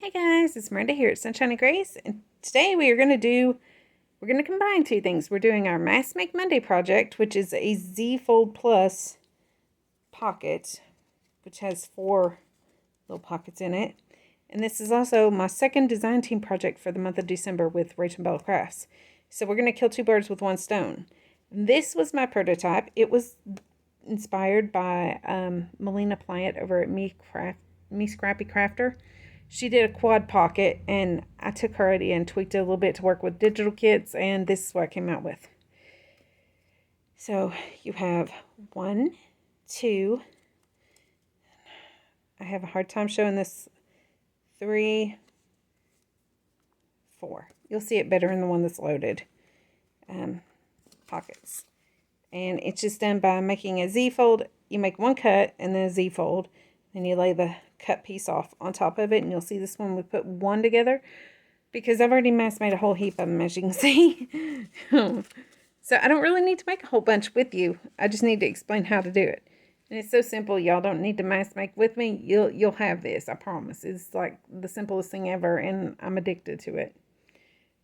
Hey guys, it's Miranda here at Sunshine and Grace, and today we're going to combine two things. We're doing our Mass Make Monday project, which is a Z Fold Plus pocket, which has 4 little pockets in it. And this is also my second design team project for the month of December with Rachel Bell Crafts. So we're going to kill 2 birds with 1 stone. This was my prototype. It was inspired by Melina Plant over at Me Scrappy Crafter. She did a quad pocket, and I took her idea and tweaked it a little bit to work with digital kits, and this is what I came out with. So you have 1, 2, I have a hard time showing this, 3, 4. You'll see it better in the one that's loaded. Pockets. And it's just done by making a Z fold. You make 1 cut and then a Z fold. Then you lay the cut piece off on top of it, and you'll see this one we put 1 together because I've already mass made a whole heap of them, as you can see. So I don't really need to make a whole bunch with you. I just need to explain how to do it. And it's so simple. Y'all don't need to mass make with me. You'll have this, I promise. It's like the simplest thing ever, and I'm addicted to it.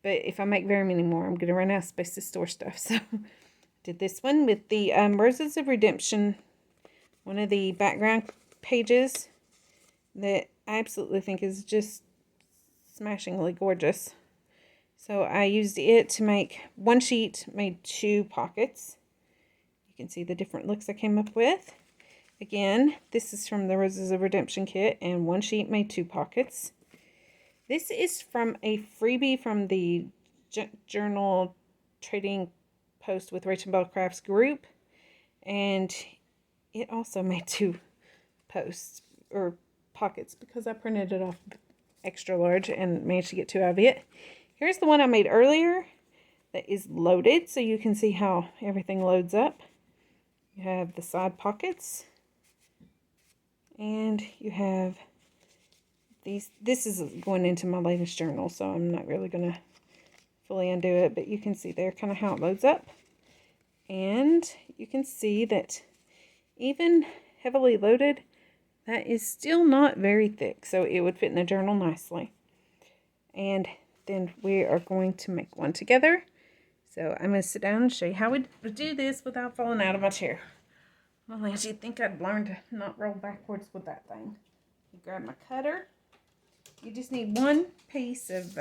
But if I make very many more, I'm going to run out of space to store stuff. So did this one with the Roses of Redemption, one of the background pages that I absolutely think is just smashingly gorgeous. So I used it to make 1 sheet, made 2 pockets. You can see the different looks I came up with. Again, this is from the Roses of Redemption kit, and 1 sheet made 2 pockets. This is from a freebie from the journal trading post with Rachel Bell Crafts group, and it also made 2 posts or pockets because I printed it off extra large and managed to get 2 out of it. Here's the one I made earlier that is loaded, so you can see how everything loads up. You have the side pockets, and you have these. This is going into my latest journal, so I'm not really going to fully undo it, but you can see there kind of how it loads up. And you can see that even heavily loaded, that is still not very thick, so it would fit in the journal nicely. And then we are going to make one together. So I'm going to sit down and show you how we do this without falling out of my chair. Well, as you'd think I'd learn to not roll backwards with that thing. You grab my cutter. You just need 1 piece of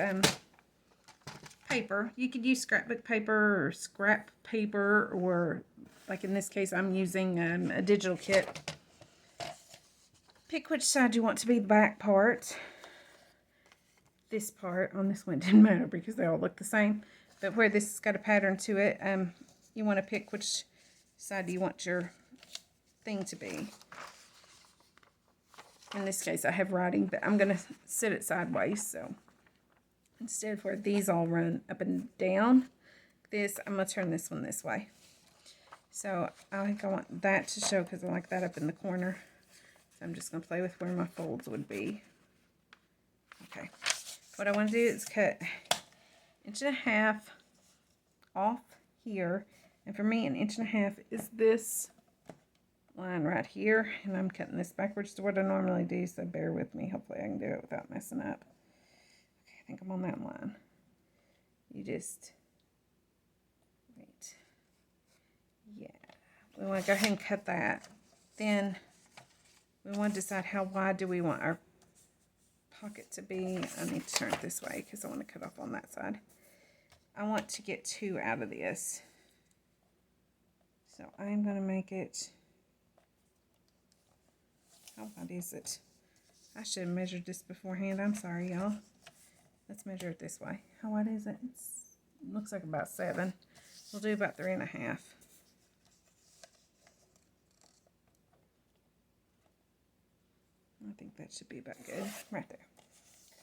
paper. You could use scrapbook paper or scrap paper, or like in this case I'm using a digital kit. Pick which side you want to be the back part. This part on this one didn't matter because they all look the same, but where this has got a pattern to it, you want to pick which side you want your thing to be. In this case I have writing, but I'm going to sit it sideways, so instead of where these all run up and down, I'm going to turn this one this way. So I think I want that to show because I like that up in the corner. So I'm just going to play with where my folds would be. Okay. What I want to do is cut 1.5 inches off here. And for me, 1.5 inches is this line right here. And I'm cutting this backwards to what I normally do, so bear with me. Hopefully I can do it without messing up. Okay, I think I'm on that line. You just wait. Yeah. We want to go ahead and cut that. Then we want to decide how wide do we want our pocket to be. I need to turn it this way because I want to cut off on that side. I want to get 2 out of this. So I'm going to make it, how wide is it? I should have measured this beforehand. I'm sorry, y'all. Let's measure it this way. How wide is it? It looks like about 7. We'll do about 3.5. I think that should be about good. Right there.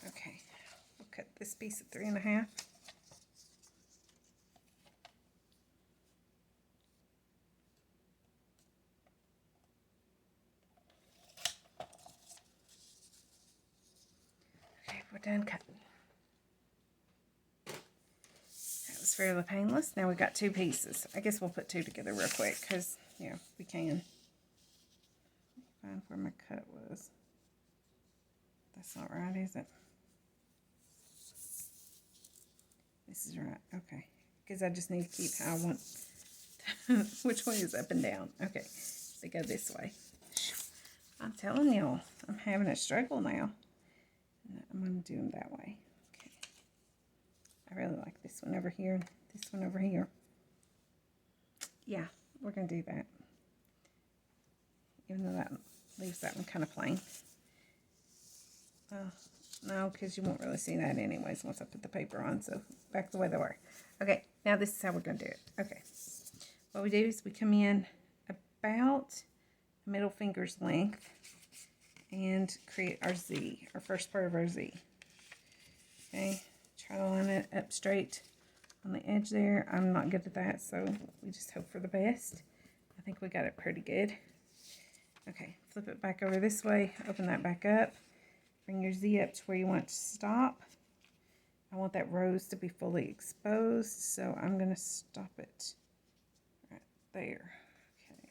Okay. We'll cut this piece at 3.5. Okay, we're done cutting. That was fairly painless. Now we got 2 pieces. I guess we'll put 2 together real quick because, yeah, we can. Find where my cut was. That's not right, is it? This is right. Okay. Because I just need to keep how I want. Which way is up and down? Okay. So go this way. I'm telling y'all, I'm having a struggle now. I'm going to do them that way. Okay. I really like this one over here and this one over here. Yeah, we're going to do that. Even though that leaves that one kind of plain. No, because you won't really see that anyways once I put the paper on. So back the way they were. Okay, now this is how we're going to do it. Okay. What we do is we come in about middle finger's length and create our Z, our first part of our Z. Okay, try to line it up straight on the edge there. I'm not good at that, so we just hope for the best. I think we got it pretty good. Okay, flip it back over this way, open that back up, bring your Z up to where you want to stop. I want that rose to be fully exposed, so I'm going to stop it right there. Okay.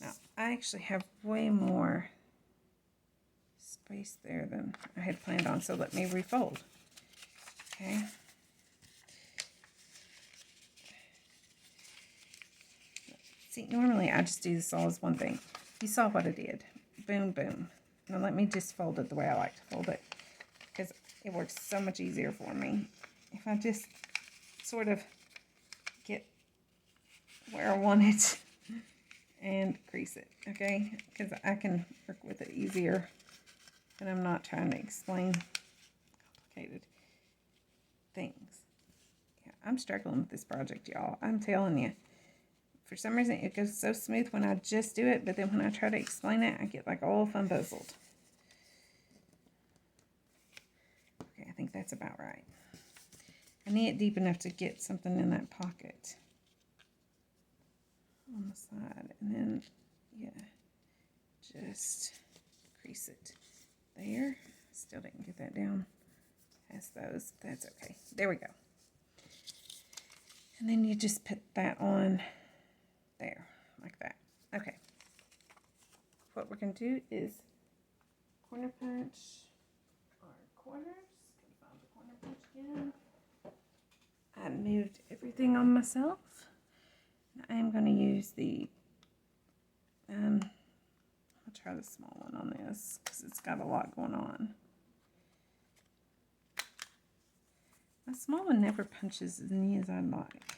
Now, I actually have way more space there than I had planned on, so let me refold. Okay. See, normally I just do this all as one thing. You saw what I did. Boom, boom. Now let me just fold it the way I like to fold it, because it works so much easier for me. If I just sort of get where I want it and crease it, okay? Because I can work with it easier, and I'm not trying to explain complicated things. Yeah, I'm struggling with this project, y'all. I'm telling you. For some reason, it goes so smooth when I just do it, but then when I try to explain it, I get like all fumbuzzled. Okay, I think that's about right. I need it deep enough to get something in that pocket on the side, and then, yeah, just crease it there. Still didn't get that down past those. That's okay. There we go. And then you just put that on there, like that. Okay. What we're going to do is corner punch our corners. Gotta find the corner punch again. I moved everything on myself. I am going to use the, I'll try the small one on this because it's got a lot going on. My small one never punches as neat as I'd like.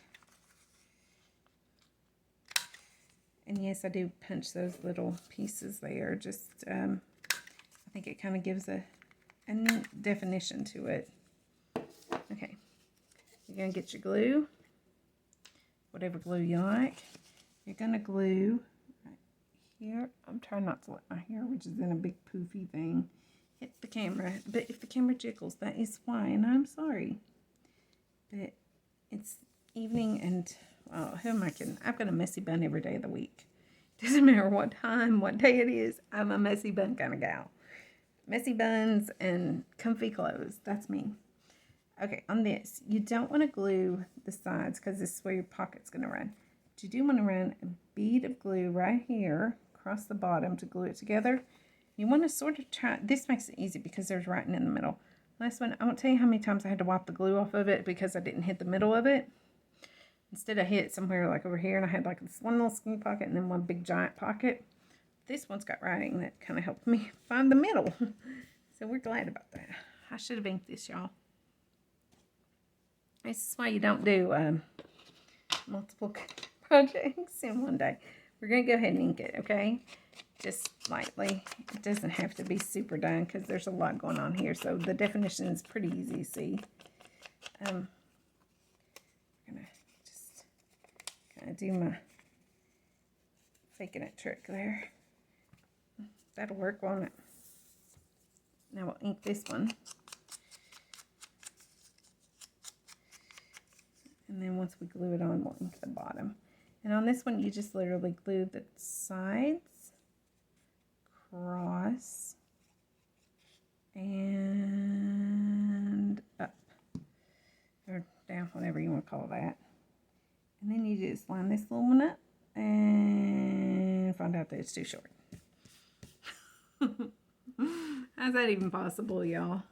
And yes, I do punch those little pieces there. Just, I think it kind of gives a neat definition to it. Okay, you're going to get your glue, whatever glue you like. You're going to glue right here. I'm trying not to let my hair, which is in a big poofy thing, hit the camera. But if the camera jiggles, that is why, and I'm sorry. But it's evening and, well, who am I kidding? I've got a messy bun every day of the week. Doesn't matter what time, what day it is, I'm a messy bun kind of gal. Messy buns and comfy clothes, that's me. Okay, on this, you don't want to glue the sides because this is where your pocket's going to run. But you do want to run a bead of glue right here across the bottom to glue it together. You want to sort of try, this makes it easy because there's writing in the middle. Last one, I won't tell you how many times I had to wipe the glue off of it because I didn't hit the middle of it. Instead, I hit somewhere like over here, and I had like this one little skinny pocket and then one big giant pocket. This one's got writing that kind of helped me find the middle. So we're glad about that. I should have inked this, y'all. This is why you don't do multiple projects in one day. We're going to go ahead and ink it, okay? Just lightly. It doesn't have to be super done because there's a lot going on here. So the definition is pretty easy to see. I'm going to just kind of do my faking it trick there. That'll work, won't it? Now we'll ink this one. And then once we glue it on, we'll ink the bottom. And on this one, you just literally glue the sides, cross, and up. Or down, whatever you want to call that. And then you just line this little one up and find out that it's too short. How's that even possible, y'all?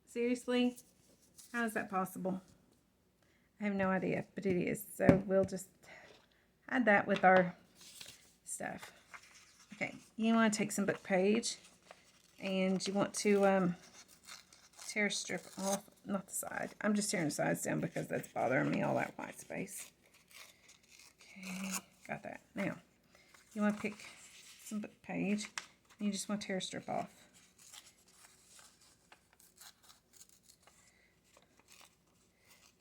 Seriously? How is that possible? I have no idea, but it is. So we'll just add that with our stuff. Okay, you want to take some book page, and you want to tear a strip off, not the side. I'm just tearing the sides down because that's bothering me, all that white space. Okay, got that. Now, you want to pick some book page, and you just want to tear a strip off.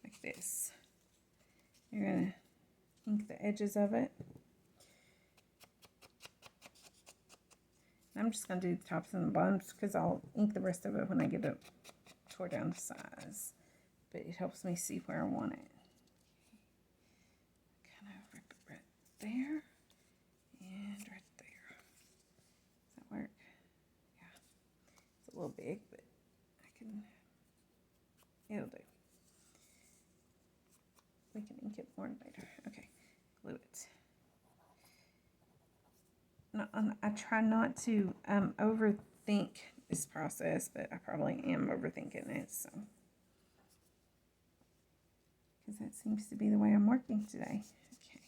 Like this. You're going to ink the edges of it. I'm just going to do the tops and the bottoms because I'll ink the rest of it when I get it tore down to size. But it helps me see where I want it. Kind of rip it right there and right there. Does that work? Yeah. It's a little big, but it'll do. We can ink it more later. Okay, glue it. No, I try not to overthink this process, but I probably am overthinking it, so. Because that seems to be the way I'm working today. Okay.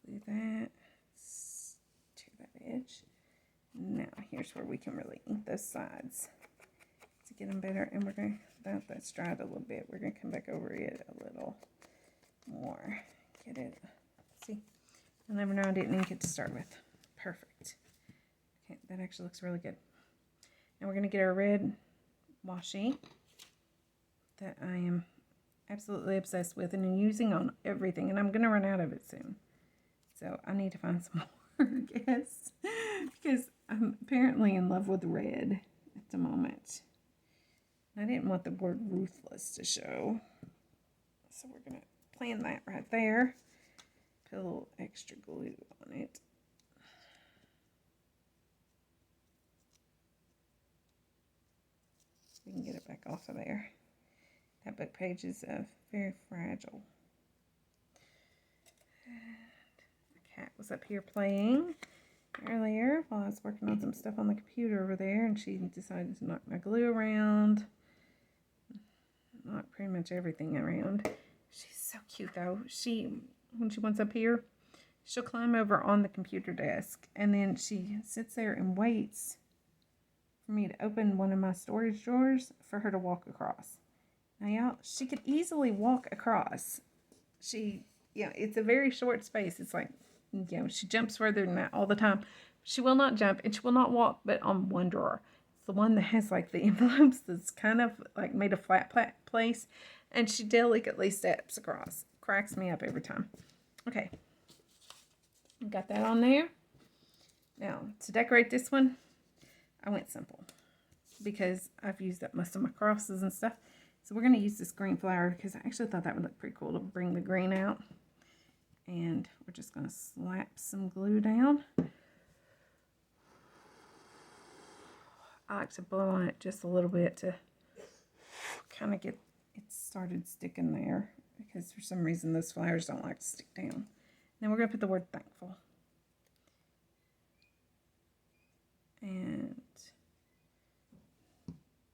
Glue that. Tear that edge. Now, here's where we can really ink those sides to get them better. And we're going to, that's dried a little bit. We're going to come back over it a little more. Get it. See? You'll never know I didn't ink it to start with. Perfect. Okay, that actually looks really good. Now we're going to get our red washi that I am absolutely obsessed with and using on everything. And I'm going to run out of it soon. So I need to find some more, I guess. Because I'm apparently in love with red at the moment. I didn't want the word ruthless to show. So we're going to plan that right there. Put a little extra glue on it. We can get it back off of there. That book page is very fragile. And the cat was up here playing earlier while I was working on some stuff on the computer over there, and she decided to knock my glue around. Knock pretty much everything around. She's so cute though. When she wants up here, she'll climb over on the computer desk, and then she sits there and waits for me to open one of my storage drawers for her to walk across. Now, y'all, she could easily walk across. It's a very short space. It's like, she jumps further than that all the time. She will not jump, and she will not walk, but on one drawer. It's the one that has, like, the envelopes that's kind of, like, made a flat place, and she delicately steps across. Cracks me up every time. Okay. Got that on there. Now, to decorate this one, I went simple because I've used up most of my crosses and stuff. So we're going to use this green flower because I actually thought that would look pretty cool to bring the green out. And we're just going to slap some glue down. I like to blow on it just a little bit to kind of get it started sticking there, because for some reason those flowers don't like to stick down. Then we're going to put the word thankful. And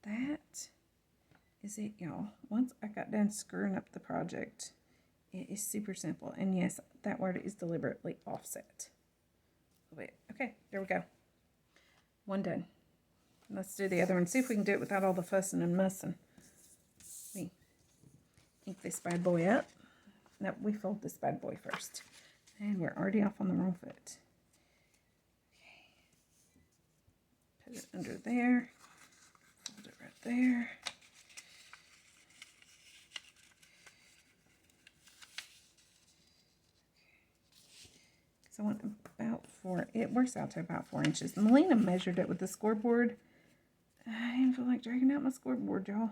that is it, y'all. Once I got done screwing up the project, it is super simple. And yes, that word is deliberately offset a bit. Okay, there we go. One done. Let's do the other one. See if we can do it without all the fussing and mussing. We ink this bad boy up. No, we fold this bad boy first. And we're already off on the wrong foot. Okay. Put it under there. Fold it right there. So I want about 4, it works out to about 4 inches. Melina measured it with the scoreboard. I didn't feel like dragging out my scoreboard, y'all.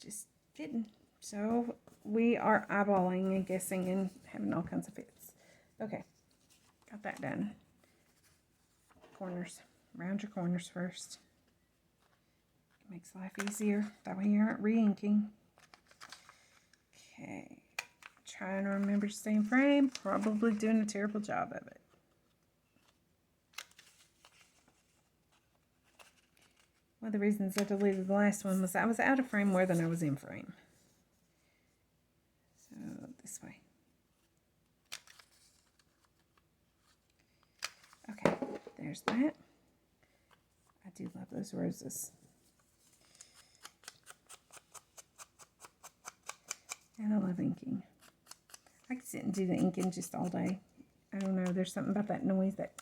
Just didn't. So we are eyeballing and guessing and having all kinds of fits. Okay, got that done. Corners, round your corners first. It makes life easier. That way you aren't re-inking. Okay, trying to remember to stay in frame. Probably doing a terrible job of it. One of the reasons I deleted the last one was I was out of frame more than I was in frame. So this way. Okay, there's that. I do love those roses. And I love inking. I could sit and do the inking just all day. I don't know, there's something about that noise that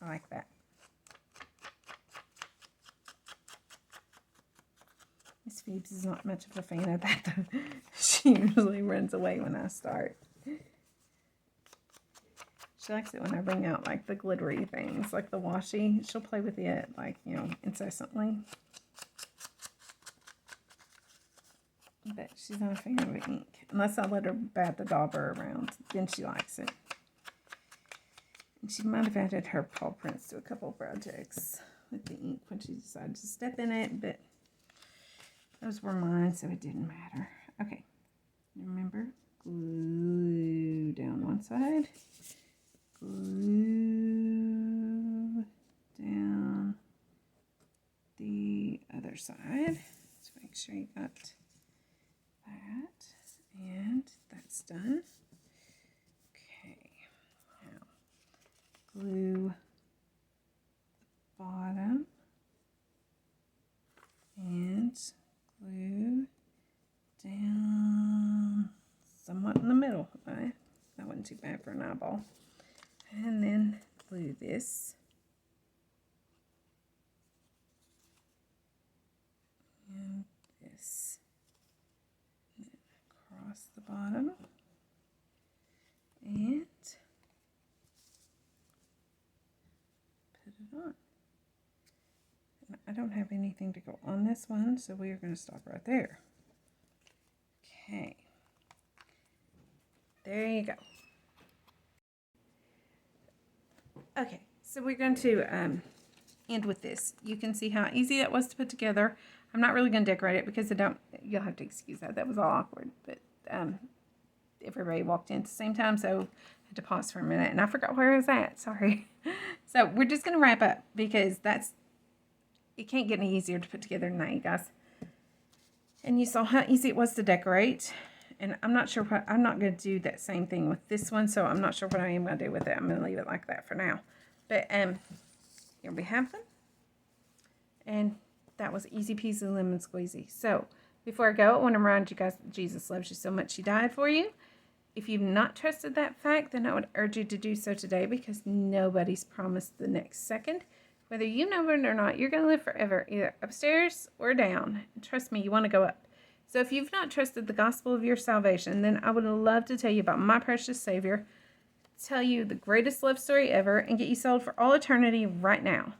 I like that. Miss Phoebes is not much of a fan of that though. She usually runs away when I start. She likes it when I bring out like the glittery things, like the washi. She'll play with it like, you know, incessantly. But she's not a fan of ink. Unless I let her bat the dauber around, then she likes it. And she might have added her paw prints to a couple projects with the ink when she decided to step in it, but those were mine, so it didn't matter. Okay, remember, glue down one side, glue down the other side. So make sure you got that, and that's done. Okay, now glue the bottom and glue down somewhat in the middle. Right? That wasn't too bad for an eyeball. And then glue this. And this. And then across the bottom. And put it on. And I don't have anything to go on this one, so we are going to stop right there. Okay. There you go. Okay, so we're going to end with this. You can see how easy that was to put together. I'm not really going to decorate it because you'll have to excuse that. That was all awkward, but everybody walked in at the same time, so I had to pause for a minute, and I forgot where I was at. Sorry. So we're just going to wrap up because it can't get any easier to put together than that, you guys. And you saw how easy it was to decorate. And I'm not sure what, I'm not going to do that same thing with this one, so I'm not sure what I am going to do with it. I'm going to leave it like that for now. But here we have them. And that was easy peasy lemon squeezy. So before I go, I want to remind you guys that Jesus loves you so much he died for you. If you've not trusted that fact, then I would urge you to do so today, because nobody's promised the next second. Whether you know it or not, you're going to live forever, either upstairs or down. And trust me, you want to go up. So if you've not trusted the gospel of your salvation, then I would love to tell you about my precious Savior, tell you the greatest love story ever, and get you sold for all eternity right now.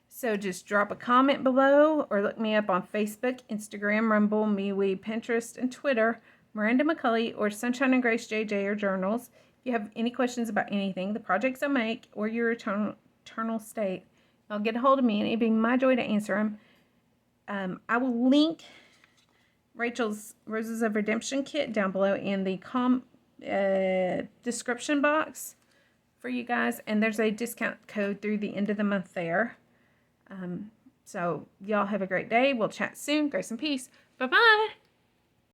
So just drop a comment below or look me up on Facebook, Instagram, Rumble, MeWe, Pinterest, and Twitter, Miranda McCulley, or Sunshine and Grace JJ, or journals. If you have any questions about anything, the projects I make, or your eternal state, I'll get a hold of me, and it'd be my joy to answer them. I will link Rachel's Roses of Redemption kit down below in the description box for you guys, and there's a discount code through the end of the month there. So y'all have a great day. We'll chat soon. Grace and peace. Bye-bye.